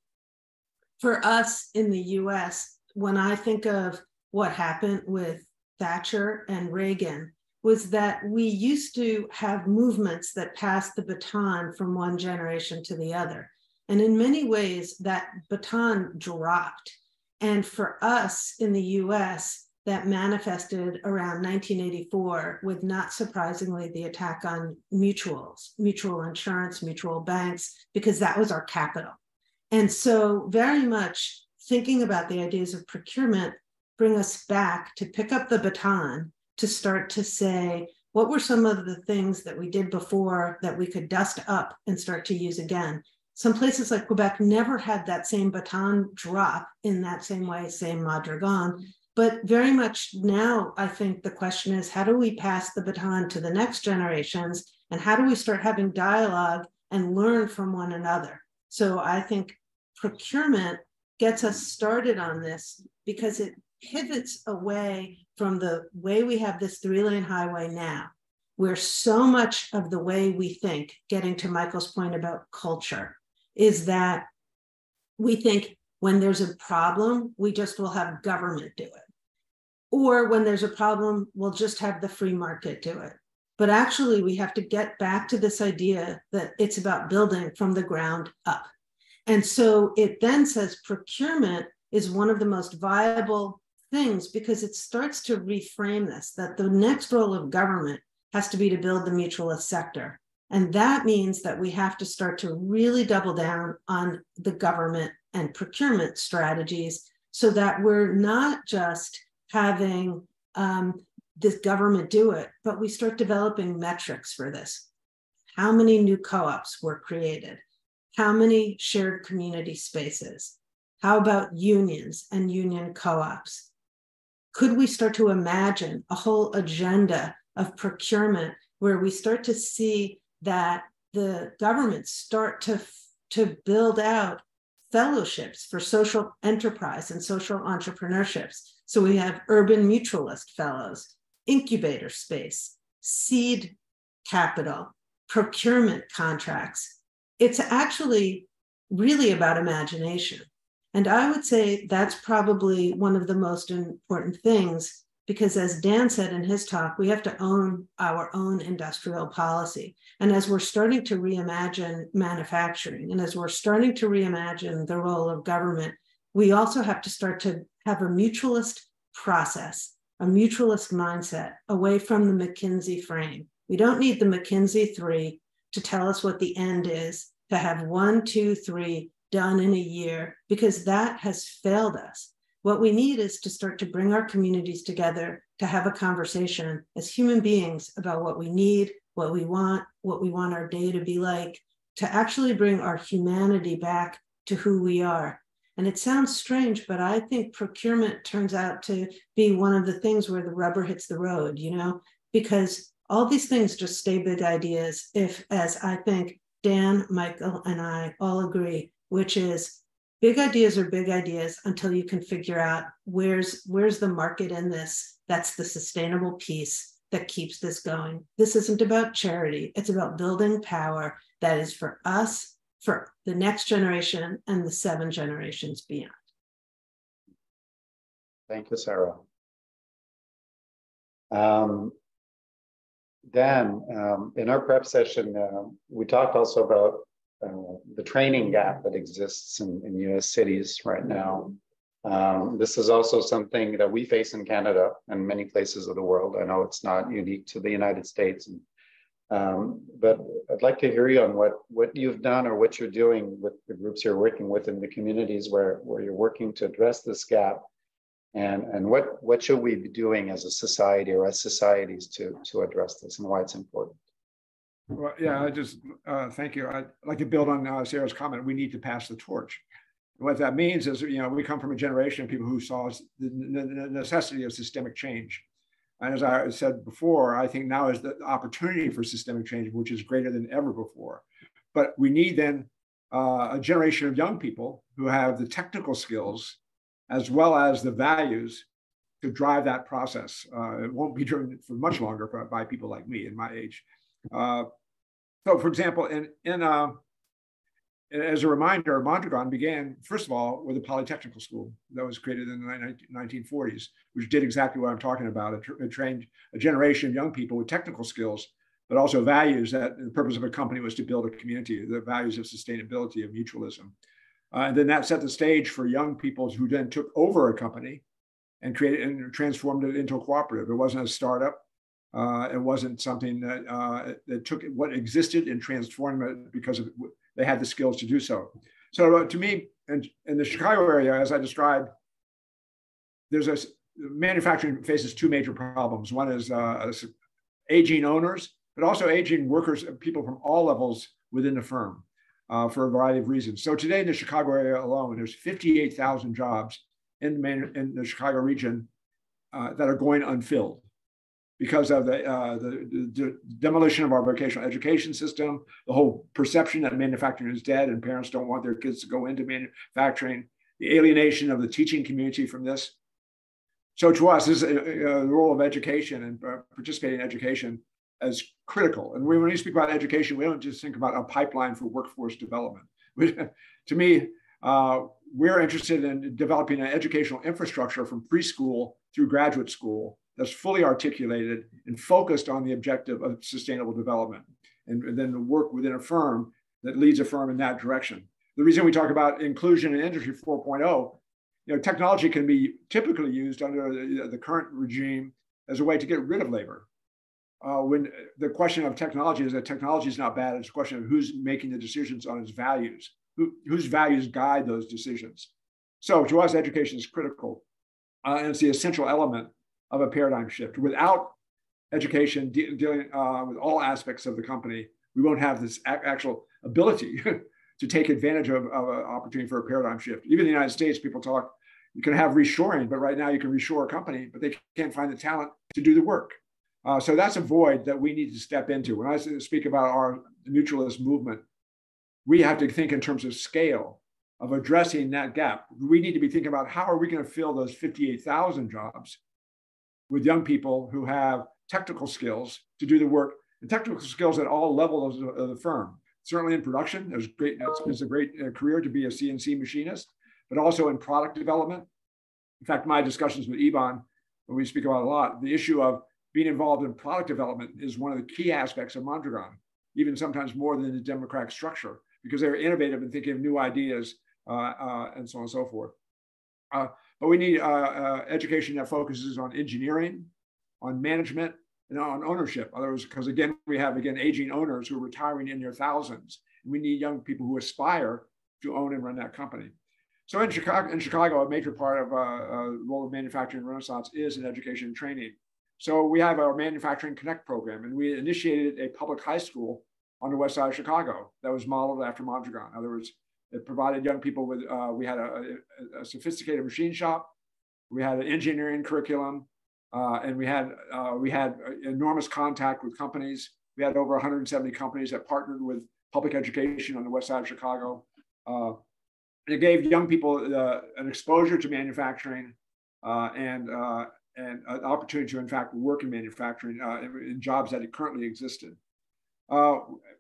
for us in the US, when I think of what happened with Thatcher and Reagan, was that we used to have movements that passed the baton from one generation to the other. And in many ways, that baton dropped. And for us in the US, that manifested around 1984 with, not surprisingly, the attack on mutuals, mutual insurance, mutual banks, because that was our capital. And so very much thinking about the ideas of procurement bring us back to pick up the baton, to start to say, what were some of the things that we did before that we could dust up and start to use again? Some places like Quebec never had that same baton drop in that same way, same Mondragon. But very much now, I think the question is, how do we pass the baton to the next generations? And how do we start having dialogue and learn from one another? So I think procurement gets us started on this because it pivots away from the way we have this 3-lane highway now, where so much of the way we think, getting to Michael's point about culture, is that we think when there's a problem, we just will have government do it. Or when there's a problem, we'll just have the free market do it. But actually, we have to get back to this idea that it's about building from the ground up. And so it then says procurement is one of the most viable things because it starts to reframe this, that the next role of government has to be to build the mutualist sector. And that means that we have to start to really double down on the government and procurement strategies so that we're not just having this government do it, but we start developing metrics for this. How many new co-ops were created? How many shared community spaces? How about unions and union co-ops? Could we start to imagine a whole agenda of procurement where we start to see that the governments start to build out fellowships for social enterprise and social entrepreneurships? So we have urban mutualist fellows, incubator space, seed capital, procurement contracts. It's actually really about imagination. And I would say that's probably one of the most important things, because as Dan said in his talk, we have to own our own industrial policy. And as we're starting to reimagine manufacturing, and as we're starting to reimagine the role of government, we also have to start to have a mutualist process, a mutualist mindset away from the McKinsey frame. We don't need the McKinsey 3 to tell us what the end is, to have 1, 2, 3 done in a year, because that has failed us. What we need is to start to bring our communities together to have a conversation as human beings about what we need, what we want our day to be like, to actually bring our humanity back to who we are. And it sounds strange, but I think procurement turns out to be one of the things where the rubber hits the road, because all these things just stay big ideas if, as I think Dan, Michael, and I all agree, which is big ideas are big ideas until you can figure out where's the market in this. That's the sustainable piece that keeps this going. This isn't about charity. It's about building power that is for us, for the next generation, and the 7 generations beyond. Thank you, Sara. Dan, in our prep session, we talked also about the training gap that exists in US cities right now. This is also something that we face in Canada and many places of the world. I know it's not unique to the United States, but I'd like to hear you on what you've done or what you're doing with the groups you're working with in the communities where you're working to address this gap, and what should we be doing as a society or as societies to address this and why it's important. Well, yeah, I just thank you. I'd like to build on Sarah's comment. We need to pass the torch. And what that means is, we come from a generation of people who saw the necessity of systemic change. And as I said before, I think now is the opportunity for systemic change, which is greater than ever before. But we need then a generation of young people who have the technical skills as well as the values to drive that process. It won't be driven for much longer by people like me in my age. So, for example, as a reminder, Mondragon began, first of all, with a polytechnical school that was created in the 1940s, which did exactly what I'm talking about. It trained a generation of young people with technical skills, but also values that the purpose of a company was to build a community, the values of sustainability, of mutualism. And then that set the stage for young people who then took over a company and created and transformed it into a cooperative. It wasn't a startup. It wasn't something that took what existed and transformed it because they had the skills to do so. So to me, in the Chicago area, as I described, manufacturing faces 2 major problems. One is aging owners, but also aging workers, people from all levels within the firm for a variety of reasons. So today in the Chicago area alone, there's 58,000 jobs in the Chicago region that are going unfilled, because of the demolition of our vocational education system, the whole perception that manufacturing is dead and parents don't want their kids to go into manufacturing, the alienation of the teaching community from this. So to us, this is the role of education and participating in education as critical. And when we speak about education, we don't just think about a pipeline for workforce development. To me, we're interested in developing an educational infrastructure from preschool through graduate school that's fully articulated and focused on the objective of sustainable development, and then the work within a firm that leads a firm in that direction. The reason we talk about inclusion in Industry 4.0, technology can be typically used under the current regime as a way to get rid of labor. When the question of technology is that technology is not bad, it's a question of who's making the decisions on its values, whose values guide those decisions. So to us, education is critical, and it's the essential element of a paradigm shift. Without education dealing with all aspects of the company, we won't have this actual ability to take advantage of an opportunity for a paradigm shift. Even in the United States, people talk, you can have reshoring, but right now you can reshore a company, but they can't find the talent to do the work. So that's a void that we need to step into. When I speak about our mutualist movement, we have to think in terms of scale, of addressing that gap. We need to be thinking about how are we going to fill those 58,000 jobs with young people who have technical skills to do the work, and technical skills at all levels of the firm. Certainly in production, it's a great career to be a CNC machinist, but also in product development. In fact, my discussions with Iban, when we speak about a lot, the issue of being involved in product development is one of the key aspects of Mondragon, even sometimes more than the democratic structure, because they're innovative and thinking of new ideas and so on and so forth. But we need education that focuses on engineering, on management, and on ownership. In other words, because again, we have aging owners who are retiring in their thousands. And we need young people who aspire to own and run that company. So in Chicago, a major part of the role of manufacturing renaissance is in education and training. So we have our Manufacturing Connect program, and we initiated a public high school on the west side of Chicago that was modeled after Mondragon. In other words, it provided young people with, we had a sophisticated machine shop, we had an engineering curriculum, and we had enormous contact with companies. We had over 170 companies that partnered with public education on the west side of Chicago. It gave young people an exposure to manufacturing and an opportunity to, in fact, work in manufacturing in jobs that currently existed.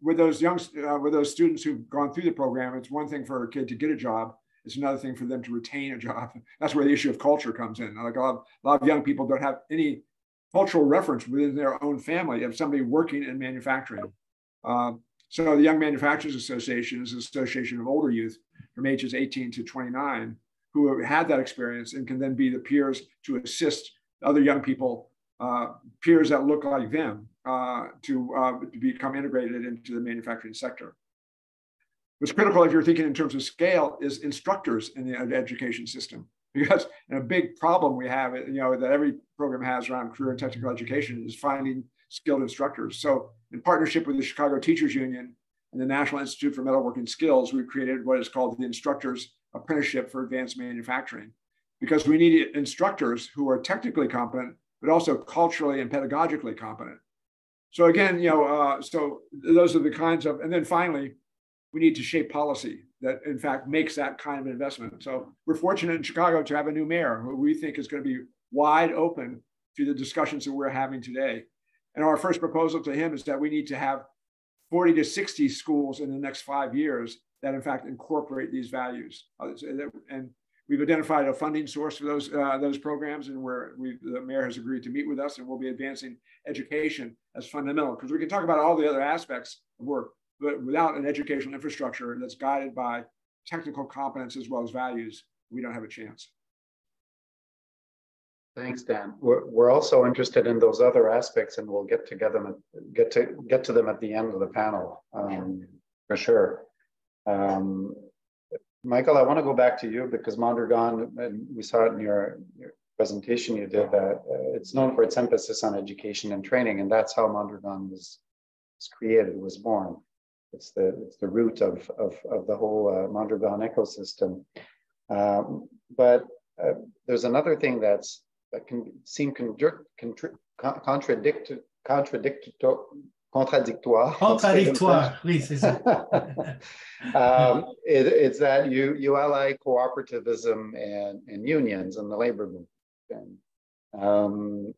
With those students who've gone through the program, it's one thing for a kid to get a job. It's another thing for them to retain a job. That's where the issue of culture comes in. Like a lot of young people don't have any cultural reference within their own family of somebody working in manufacturing. So the Young Manufacturers Association is an association of older youth from ages 18 to 29 who have had that experience and can then be the peers to assist other young people, peers that look like them, to become integrated into the manufacturing sector. What's critical if you're thinking in terms of scale is instructors in the education system, because a big problem we have, that every program has around career and technical education is finding skilled instructors. So in partnership with the Chicago Teachers Union and the National Institute for Metalworking Skills, we've created what is called the Instructors Apprenticeship for Advanced Manufacturing, because we need instructors who are technically competent, but also culturally and pedagogically competent. So again, so those are the kinds of, and then finally, we need to shape policy that, in fact, makes that kind of investment. So we're fortunate in Chicago to have a new mayor who we think is going to be wide open to the discussions that we're having today. And our first proposal to him is that we need to have 40 to 60 schools in the next 5 years that, in fact, incorporate these values. And we've identified a funding source for those programs, and the mayor has agreed to meet with us, and we'll be advancing education as fundamental, because we can talk about all the other aspects of work, but without an educational infrastructure that's guided by technical competence as well as values, we don't have a chance. Thanks, Dan. We're also interested in those other aspects, and we'll get to them at the end of the panel, for sure. Michael, I want to go back to you because Mondragon, and we saw it in your presentation you did, that it's known for its emphasis on education and training, and that's how Mondragon was created, was born. It's the root of the whole Mondragon ecosystem. But there's another thing that can seem contradictory contradictoire. Contradictoire, oui, c'est ça. It's that you ally cooperativism and unions and the labor movement.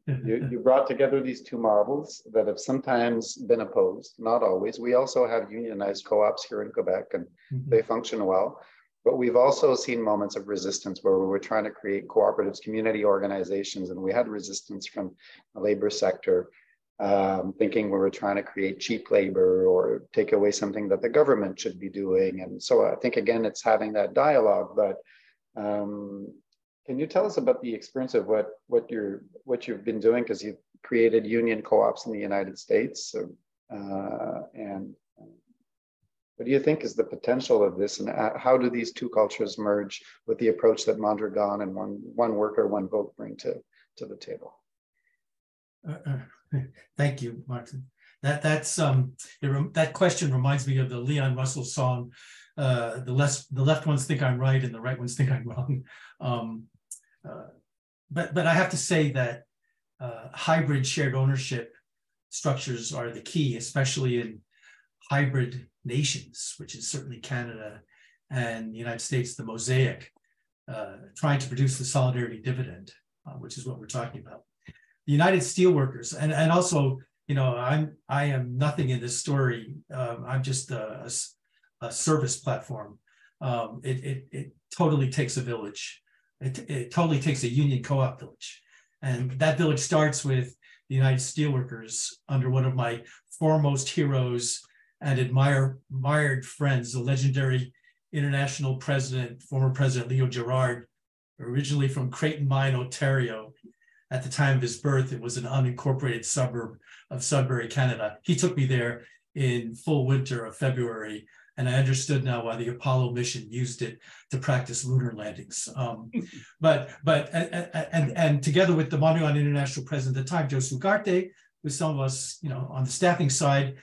You brought together these two models that have sometimes been opposed, not always. We also have unionized co-ops here in Quebec, and they function well. But we've also seen moments of resistance where we were trying to create cooperatives, community organizations, and we had resistance from the labor sector, thinking we were trying to create cheap labor or take away something that the government should be doing. And so I think, again, it's having that dialogue. But can you tell us about the experience of what you've been doing? Because you've created union co-ops in the United States, and what do you think is the potential of this, and how do these two cultures merge with the approach that Mondragon and one worker, one vote bring to the table? Thank you, Martin. That question reminds me of the Leon Russell song. The left ones think I'm right and the right ones think I'm wrong. But I have to say that hybrid shared ownership structures are the key, especially in hybrid nations, which is certainly Canada and the United States, the mosaic, trying to produce the solidarity dividend, which is what we're talking about. The United Steelworkers, and also, you know, I am nothing in this story. I'm just a service platform. It totally takes a village. It totally takes a union co-op village. And that village starts with the United Steelworkers under one of my foremost heroes and admired friends, the legendary international president, former President Leo Gerard, originally from Creighton Mine, Ontario. At the time of his birth, it was an unincorporated suburb of Sudbury, Canada. He took me there in full winter of February, and I understood now why the Apollo mission used it to practice lunar landings. And together with the Mondragon International President at the time, Joe Sugarte, with some of us, you know, on the staffing side,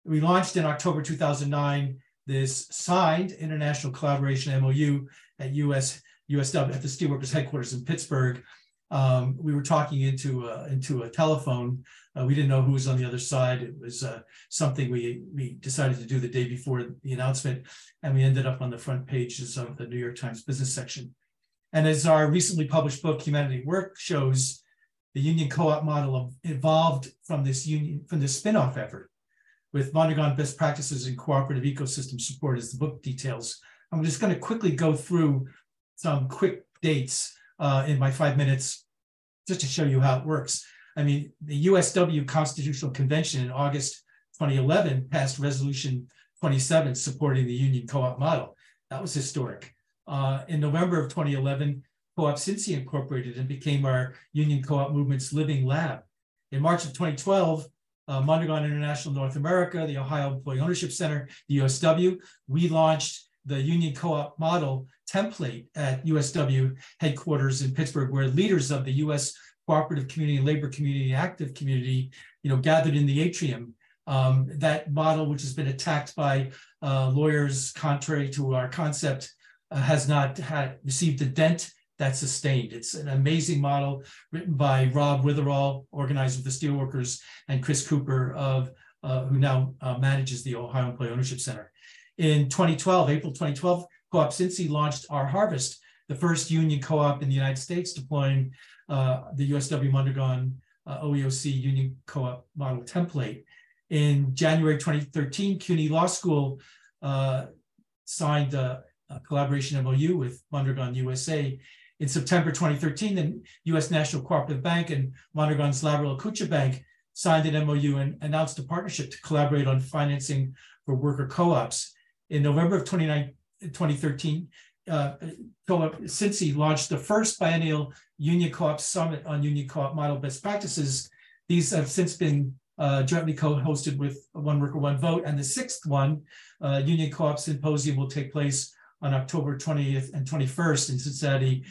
we launched in October 2009 this signed international collaboration MOU at USW at the Steelworkers headquarters in Pittsburgh. We were talking into a telephone. We didn't know who was on the other side. It was something we decided to do the day before the announcement, and we ended up on the front pages of the New York Times business section. And as our recently published book, Humanity at Work, shows, the union co-op model evolved from this spin-off effort with Mondragon best practices in cooperative ecosystem support, as the book details. I'm just going to quickly go through some quick dates in my 5 minutes, just to show you how it works. I mean, the USW Constitutional Convention in August 2011 passed Resolution 27 supporting the union co-op model. That was historic. In November of 2011, Co-op Cincy incorporated and became our union co-op movement's living lab. In March of 2012, Mondragon International North America, the Ohio Employee Ownership Center, the USW, we launched the union co-op model template at USW headquarters in Pittsburgh, where leaders of the US cooperative community, labor community, active community, you know, gathered in the atrium. That model, which has been attacked by lawyers contrary to our concept, has not received a dent that's sustained. It's an amazing model written by Rob Witherall, organizer of the Steelworkers, and Chris Cooper, who now manages the Ohio Employee Ownership Center. In 2012, April 2012, Co-op Cincy launched Our Harvest, the first union co-op in the United States, deploying the USW Mondragon OEOC union co-op model template. In January 2013, CUNY Law School signed a collaboration MOU with Mondragon USA. In September 2013, the U.S. National Cooperative Bank and Mondragon's Lateral Acucha Bank signed an MOU and announced a partnership to collaborate on financing for worker co-ops. In November of 2013, Co-op Cincy launched the first biennial Union Co-op Summit on Union Co-op Model Best Practices. These have since been jointly co-hosted with One Worker, One Vote, and the sixth one, Union Co-op Symposium, will take place on October 20th and 21st in Cincinnati.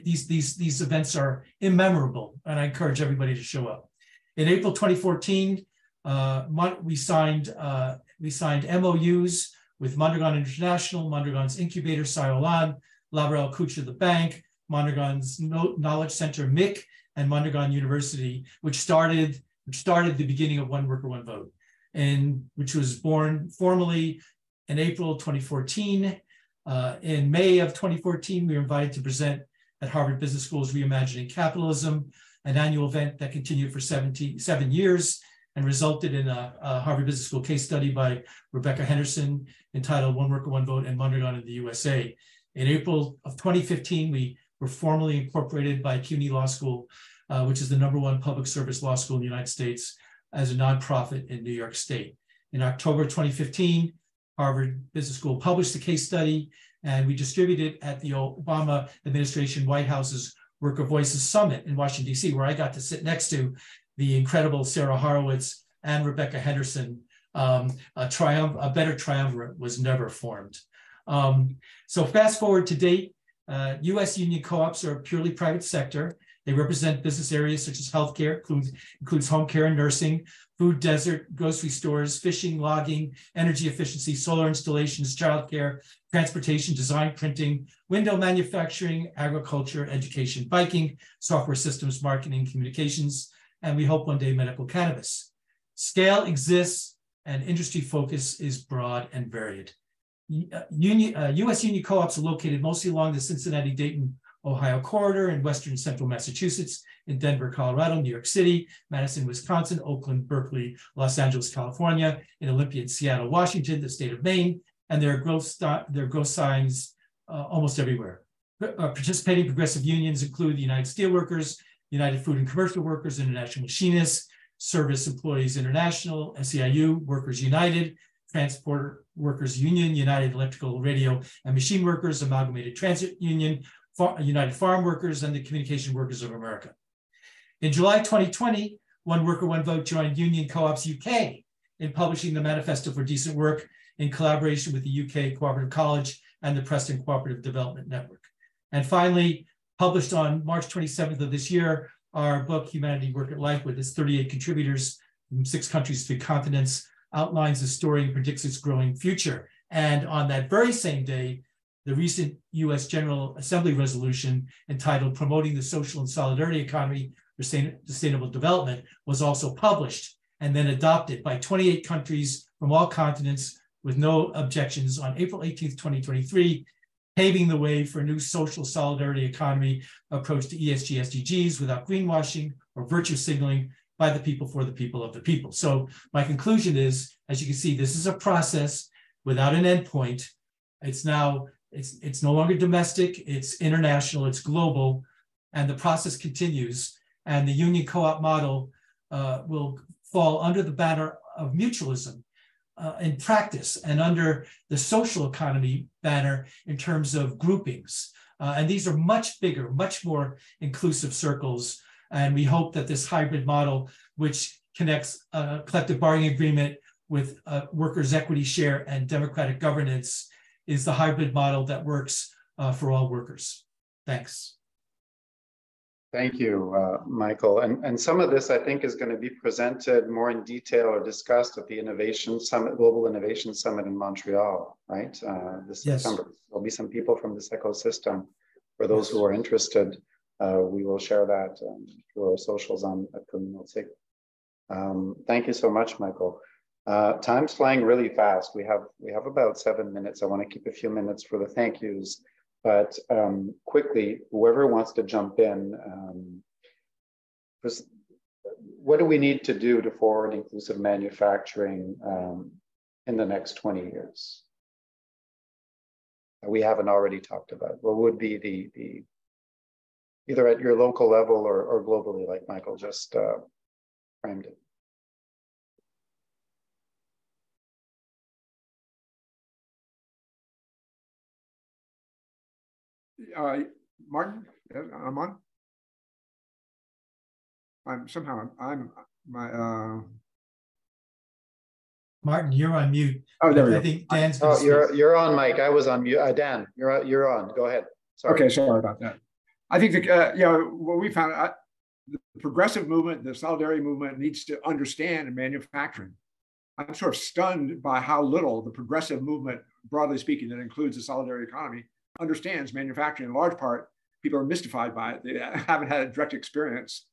These events are immemorable, and I encourage everybody to show up. In April 2014, we signed MOUs with Mondragon International, Mondragon's incubator, Siolan, Lateral Acucha, the bank, Mondragon's Knowledge Center, MIC, and Mondragon University, which started the beginning of One Worker, One Vote. which was born formally in April 2014. In May of 2014, we were invited to present at Harvard Business School's Reimagining Capitalism, an annual event that continued for 77 years and resulted in a Harvard Business School case study by Rebecca Henderson entitled One Worker, One Vote and Moderator in the USA. In April of 2015, we were formally incorporated by CUNY Law School, which is the #1 public service law school in the United States, as a nonprofit in New York State. In October 2015, Harvard Business School published the case study, and we distributed it at the Obama administration White House's Worker Voices Summit in Washington, D.C., where I got to sit next to the incredible Sara Horowitz and Rebecca Henderson. A better triumvirate was never formed. So fast forward to date, U.S. union co-ops are purely private sector. They represent business areas such as healthcare, includes home care and nursing, food desert, grocery stores, fishing, logging, energy efficiency, solar installations, childcare, transportation, design, printing, window manufacturing, agriculture, education, biking, software systems, marketing, communications, and we hope one day medical cannabis. Scale exists and industry focus is broad and varied. U.S. union co-ops are located mostly along the Cincinnati-Dayton, Ohio corridor in western central Massachusetts, in Denver, Colorado, New York City, Madison, Wisconsin, Oakland, Berkeley, Los Angeles, California, in Olympia and Seattle, Washington, the state of Maine, and there are growth signs almost everywhere. Participating progressive unions include the United Steelworkers, United Food and Commercial Workers, International Machinists, Service Employees International, SEIU, Workers United, Transport Workers Union, United Electrical, Radio, and Machine Workers, Amalgamated Transit Union, United Farm Workers, and the Communication Workers of America. In July 2020, One Worker, One Vote joined Union Co-ops UK in publishing the Manifesto for Decent Work in collaboration with the UK Cooperative College and the Preston Cooperative Development Network. And finally, published on March 27th of this year, our book, Humanity, Work at Life, with its 38 contributors from 6 countries, 3 continents, outlines the story and predicts its growing future. And on that very same day, the recent US General Assembly resolution entitled Promoting the Social and Solidarity Economy for Sustainable Development was also published and then adopted by 28 countries from all continents with no objections on April 18th, 2023, paving the way for a new social solidarity economy approach to ESG SDGs without greenwashing or virtue signaling, by the people, for the people, of the people. So my conclusion is, as you can see, this is a process without an endpoint. It's now, it's no longer domestic, it's international, it's global, and the process continues. And the union co-op model will fall under the banner of mutualism in practice and under the social economy banner in terms of groupings. And these are much bigger, much more inclusive circles. And we hope that this hybrid model, which connects a collective bargaining agreement with workers' equity share and democratic governance, is the hybrid model that works for all workers. Thanks. Thank you, Michael. And some of this, I think, is going to be presented more in detail or discussed at the Innovation Summit, Global Innovation Summit in Montreal, right? This September. There'll be some people from this ecosystem. For those who are interested, we will share that through our socials on Communautique. Thank you so much, Michael. Time's flying really fast. We have about 7 minutes. I want to keep a few minutes for the thank yous, but quickly, whoever wants to jump in, what do we need to do to forward inclusive manufacturing in the next 20 years? We haven't already talked about. What would be the either at your local level or globally, like Michael just framed it? Martin, I'm on. Martin, you're on mute. Oh, there we go. I think Dan's. Oh, you're on, Mike. I was on mute. Dan, you're on. Go ahead. Sorry. Okay, sorry about that. I think what we found, the progressive movement, the solidarity movement, needs to understand manufacturing. I'm sort of stunned by how little the progressive movement, broadly speaking, that includes the solidarity economy, understands manufacturing. In large part, people are mystified by it. They haven't had a direct experience,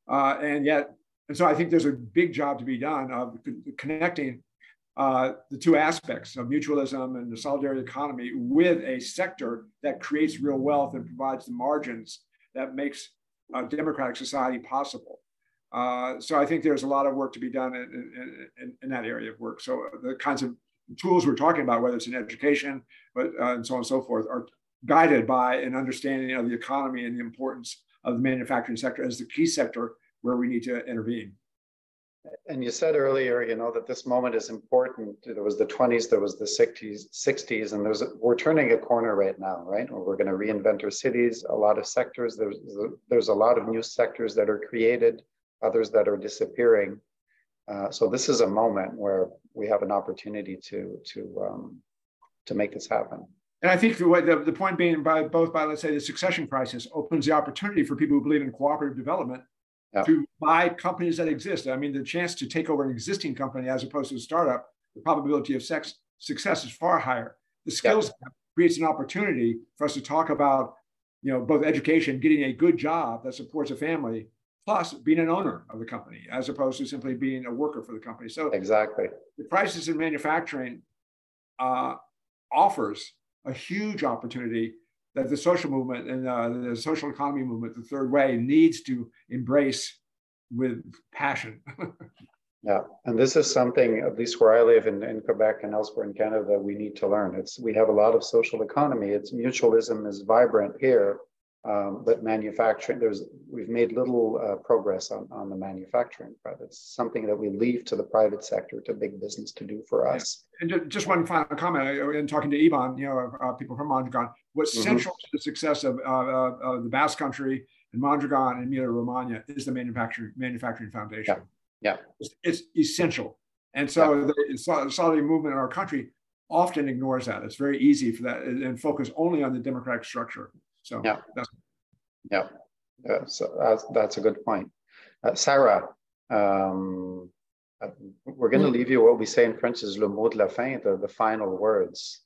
and yet And so I think there's a big job to be done of connecting the two aspects of mutualism and the solidarity economy with a sector that creates real wealth and provides the margins that makes a democratic society possible. So I think there's a lot of work to be done in that area of work. So the kinds of tools we're talking about, whether it's in education, and so on and so forth, are guided by an understanding of the economy and the importance of the manufacturing sector as the key sector where we need to intervene. And you said earlier, you know, that this moment is important. There was the 20s, there was the 60s, and we're turning a corner right now, right? Where we're going to reinvent our cities. A lot of sectors, there's a lot of new sectors that are created, others that are disappearing. So this is a moment where we have an opportunity to make this happen. And I think the point being by let's say the succession crisis opens the opportunity for people who believe in cooperative development to buy companies that exist. I mean, the chance to take over an existing company as opposed to a startup, the probability of success is far higher. The skills creates an opportunity for us to talk about, you know, both education, getting a good job that supports a family, plus being an owner of the company, as opposed to simply being a worker for the company. So exactly, the crisis in manufacturing offers a huge opportunity that the social movement and the social economy movement, the third way, needs to embrace with passion. Yeah, and this is something, at least where I live in Quebec and elsewhere in Canada, that we need to learn. We have a lot of social economy. Mutualism is vibrant here, but manufacturing, we've made little progress on the manufacturing part. It's something that we leave to the private sector, to big business to do for us. And just one final comment, in talking to Ivan, you know, people from Mondragon, what's central to the success of the Basque Country and Mondragon and Emilia-Romagna is the manufacturing foundation. Yeah. It's essential. And so the solidarity movement in our country often ignores that. It's very easy for that and focus only on the democratic structure. So so that's a good point. Sara, we're going to leave you what we say in French is le mot de la fin, the final words.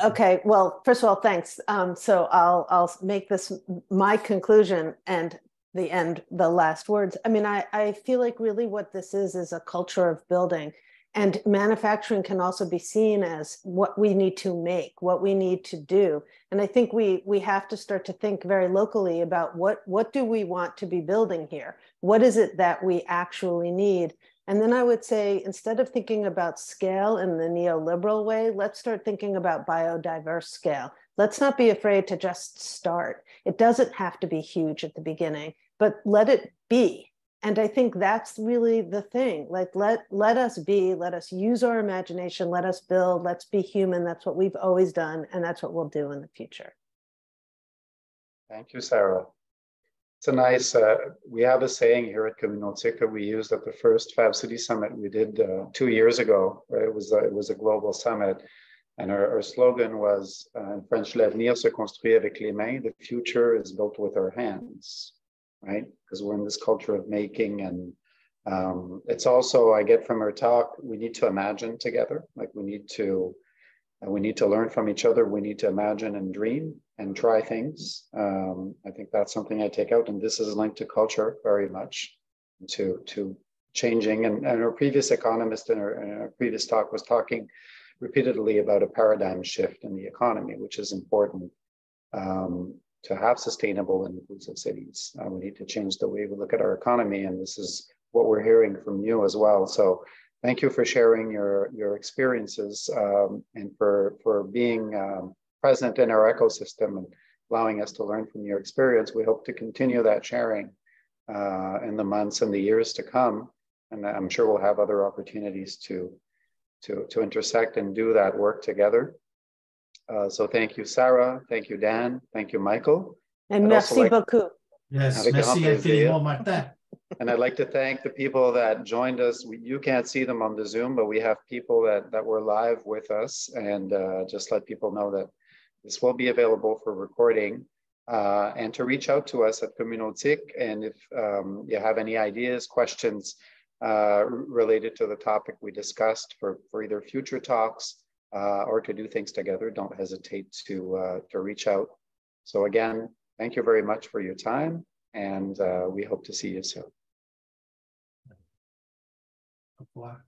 Okay, well, first of all, thanks. So I'll make this my conclusion and the last words. I mean, I feel like really what this is a culture of building, and manufacturing can also be seen as what we need to make, what we need to do. And I think we have to start to think very locally about what do we want to be building here? What is it that we actually need? And then I would say, instead of thinking about scale in the neoliberal way, let's start thinking about biodiverse scale. Let's not be afraid to just start. It doesn't have to be huge at the beginning, but let it be. And I think that's really the thing. Like, let us be, let us use our imagination, let us build, let's be human. That's what we've always done, and that's what we'll do in the future. Thank you, Sara. It's a nice, we have a saying here at Communautique that we used at the first Fab City Summit we did 2 years ago. Right? It was a global summit. And our slogan was, in French, l'avenir se construit avec les mains. The future is built with our hands, right? Because we're in this culture of making. And it's also, I get from her talk, we need to imagine together. Like we need to learn from each other. We need to imagine and dream and try things. I think that's something I take out. And this is linked to culture very much, to changing. And our previous economist in our previous talk was talking repeatedly about a paradigm shift in the economy, which is important to have sustainable and inclusive cities. We need to change the way we look at our economy, and this is what we're hearing from you as well. So thank you for sharing your experiences and for being present in our ecosystem and allowing us to learn from your experience. We hope to continue that sharing in the months and the years to come, and I'm sure we'll have other opportunities to intersect and do that work together. So thank you, Sara. Thank you, Dan. Thank you, Michael. And merci beaucoup. Yes, merci infiniment, Martin. And I'd like to thank the people that joined us. You can't see them on the Zoom, but we have people that were live with us, and just let people know that this will be available for recording and to reach out to us at Communautique. And if you have any ideas, questions, related to the topic we discussed for either future talks or to do things together, don't hesitate to reach out. So again, thank you very much for your time, and we hope to see you soon. revoir.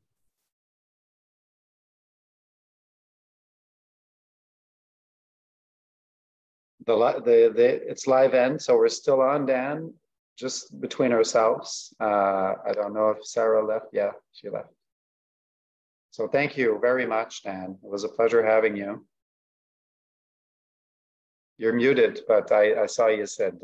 It's live end, so we're still on, Dan, just between ourselves. I don't know if Sara left. Yeah, she left. So thank you very much, Dan. It was a pleasure having you. You're muted, but I saw you said